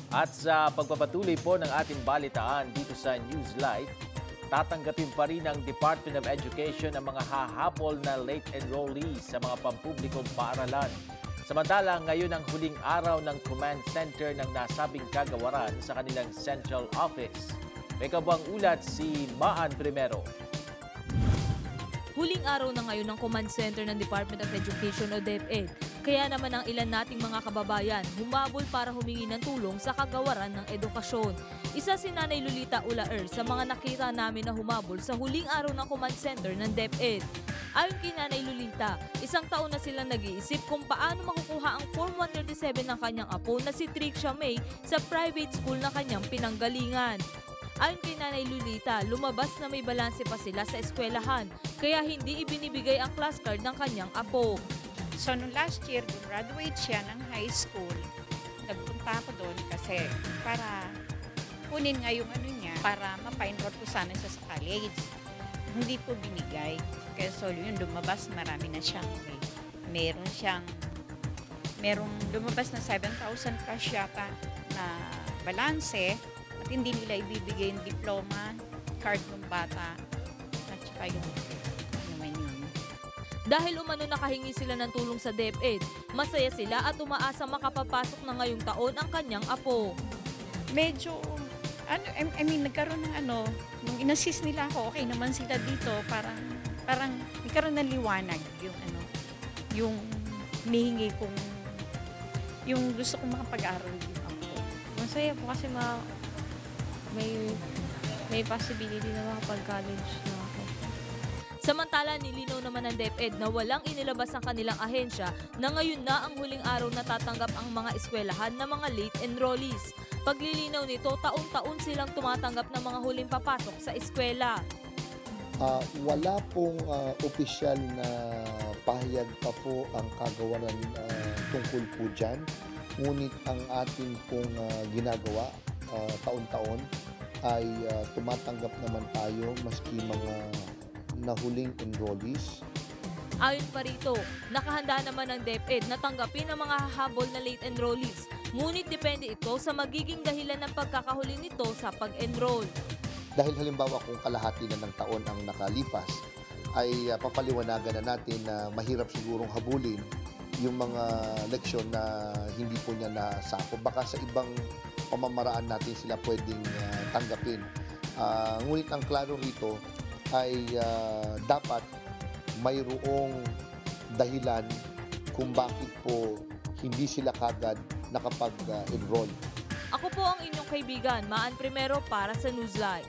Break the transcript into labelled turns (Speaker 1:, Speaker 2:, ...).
Speaker 1: At sa pagpapatuloy po ng ating balitaan dito sa Newslight, tatanggapin pa rin ng Department of Education ang mga hahabol na late enrollees sa mga pampublikong paaralan. Samantala, ngayon ang huling araw ng command center ng nasabing kagawaran sa kanilang central office. May kabang ulat si Maan Primero.
Speaker 2: Huling araw na ngayon ng command center ng Department of Education o DepEd. Kaya naman ang ilan nating mga kababayan humabol para humingi ng tulong sa kagawaran ng edukasyon. Isa si Nanay Lolita Ulaer sa mga nakita namin na humabol sa huling araw ng command center ng DepEd. Ayon kay Nanay Lolita, isang taon na silang nag-iisip kung paano makukuha ang Form 137 ng kanyang apo na si Tricia May sa private school na kanyang pinanggalingan. Ayon kay Nanay Lolita, lumabas na may balanse pa sila sa eskwelahan, kaya hindi ibinibigay ang class card ng kanyang apo.
Speaker 3: So, nung last year, graduate siya ng high school. Nagpunta ako doon kasi para kunin nga yung ano niya, para mapa-enroll po sana siya sa college. Hindi po binigay. Kaya so, yun, lumabas, marami na siyang, merong lumabas na 7,000 cash yata na balanse at hindi nila ibibigay yung diploma, card ng bata, at saka yung
Speaker 2: Dahil umano nakahingi sila ng tulong sa DepEd, masaya sila at umaasa makapapasok na ngayong taon ang kanyang apo.
Speaker 3: Medyo, nagkaroon ng nung inassist nila ako, okay naman sila dito, parang nagkaroon ng liwanag yung hinihingi kong, yung gusto kong makapag-aral dito ako.
Speaker 4: Masaya po kasi may possibility na makapag-college na ako.
Speaker 2: Samantala, nilinaw naman ng DepEd na walang inilabas ang kanilang ahensya na ngayon na ang huling araw na tatanggap ang mga eskwelahan ng mga late enrollees. Paglilinaw nito, taon-taon silang tumatanggap ng mga huling papasok sa eskwela.
Speaker 5: Wala pong opisyal na pahayag pa po ang kagawaran tungkol po dyan. Ngunit ang ating pong ginagawa taon-taon ay tumatanggap naman tayo maski mga nahuling enrollees.
Speaker 2: Ayon pa rito, nakahanda naman ang DepEd na tanggapin ang mga hahabol na late enrollees. Ngunit depende ito sa magiging dahilan ng pagkakahuli nito sa pag-enroll.
Speaker 5: Dahil halimbawa kung kalahati na ng taon ang nakalipas, ay papaliwanagan na natin na mahirap sigurong habulin yung mga leksyon na hindi po niya nasako. Baka sa ibang pamamaraan natin sila pwedeng tanggapin. Ngunit ang klaro rito ay dapat mayroong dahilan kung bakit po hindi sila kagad nakapag-enroll.
Speaker 2: Ako po ang inyong kaibigan, Maan Primero para sa Newslight.